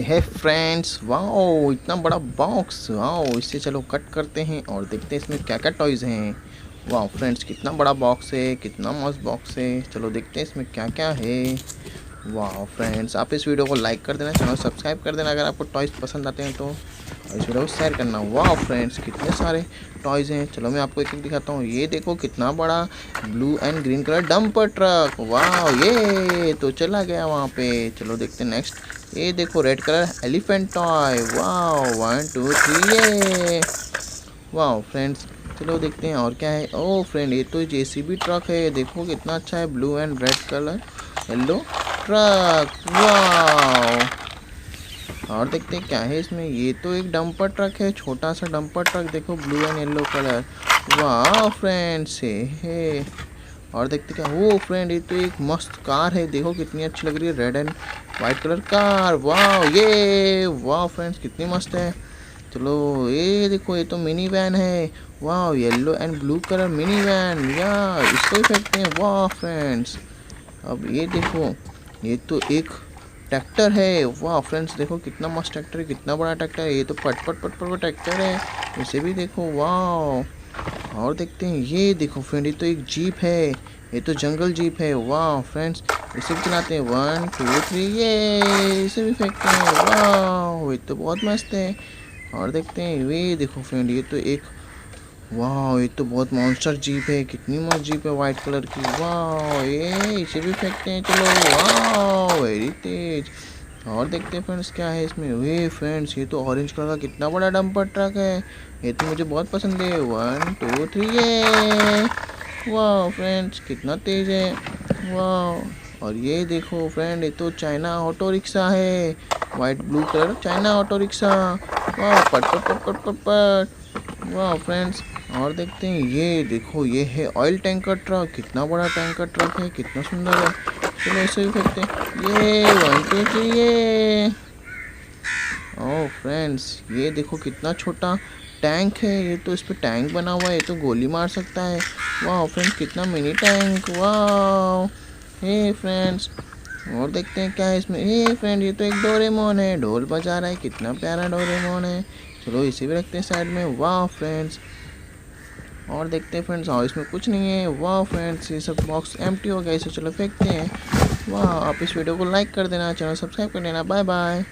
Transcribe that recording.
हे friends, wow इतना बड़ा box. Wow, इसे चलो कट करते हैं और देखते हैं इसमें क्या क्या टॉयज़ हैं। वाओ फ्रेंड्स, कितना बड़ा बॉक्स है, कितना मस्त बॉक्स है। चलो देखते हैं इसमें क्या क्या है। वाओ फ्रेंड्स, आप इस वीडियो को लाइक कर देना, चैनल सब्सक्राइब कर देना अगर आपको टॉयज़ पसंद आते हैं तो, और इस वीडियो को शेयर करना। वाओ फ्रेंड्स, कितने सारे टॉयज़ हैं। चलो मैं आपको एक एक दिखाता हूँ। ये देखो कितना बड़ा blue and green colour dumper truck. Wow, ये तो चला गया वहाँ पे। चलो देखते हैं नेक्स्ट। ये देखो red colour elephant toy. Wow, 1 2 3 ये। वाओ फ्रेंड्स, चलो देखते हैं और क्या है। ओह फ्रेंड, ये तो जेसीबी ट्रक है। देखो कितना अच्छा है, blue and red colour yellow truck. Wow, और देखते हैं क्या है इसमें। ये तो एक डंपर ट्रक है, छोटा सा डंपर ट्रक। देखो ब्लू एंड येलो कलर। वाह फ्रेंड्स है। और देखते क्या, वो फ्रेंड ये तो एक मस्त कार है। देखो कितनी अच्छी लग रही है, red and white colour car. वाह ये, वाह फ्रेंड्स कितनी मस्त है। चलो ये देखो, ये तो मिनी वैन है। वाह, yellow and blue colour mini van. या इसको ही फेंकते हैं। वाह फ्रेंड्स, अब ये देखो, ये तो एक ट्रैक्टर है। वाह फ्रेंड्स, देखो कितना मस्त ट्रैक्टर है, कितना बड़ा ट्रैक्टर है। ये तो पट पट पट पट ट्रैक्टर है। इसे भी देखो। वाह, और देखते हैं। ये देखो फ्रेंड, ये तो एक जीप है। ये तो जंगल जीप है। वाह फ्रेंड्स, इसे भी चलाते हैं। 1 2 3 ये, इसे भी फेंकते हैं। वाह, ये तो बहुत मस्त है। और देखते हैं। ये देखो फ्रेंड, ये तो एक, वाह ये तो बहुत मॉन्स्टर जीप है। कितनी मस्त जीप है वाइट कलर की। वाह, ये इसे भी फेंकते हैं। चलो, वाह वेरी तेज। और देखते हैं फ्रेंड्स क्या है इसमें। वे फ्रेंड्स, ये तो ऑरेंज कलर का कितना बड़ा डंपर ट्रक है। ये तो मुझे बहुत पसंद है। 1 2 3 ये। वाह फ्रेंड्स, कितना तेज है। वाह, और ये देखो फ्रेंड, ये तो चाइना ऑटो रिक्शा है। White blue colour China auto rickshaw. वाह, पट पट पट पट पट पट। वाह फ्रेंड्स, और देखते हैं। ये देखो, ये है ऑयल टैंकर ट्रक। कितना बड़ा टैंकर ट्रक है, कितना सुंदर है। चलो ऐसे भी फेंकते हैं। ये 1 2 3 ये। ओह फ्रेंड्स, ये देखो कितना छोटा टैंक है। ये तो इस पे टैंक बना हुआ है, ये तो गोली मार सकता है। वाह फ्रेंड्स, कितना मिनी टैंक। वाह, हे फ्रेंड्स, और देखते हैं क्या है इसमें। हे फ्रेंड, ये तो एक डोरेमोन है, ढोल बजा रहा है। कितना प्यारा डोरेमोन है। चलो इसे भी रखते हैं साइड में। वाह फ्रेंड्स, और देखते हैं फ्रेंड्स। और इसमें कुछ नहीं है। वाह फ्रेंड्स, ये सब बॉक्स एम्प्टी हो गया, इसे चलो फेंकते हैं। वाह, आप इस वीडियो को लाइक कर देना, चैनल सब्सक्राइब कर देना। Bye bye.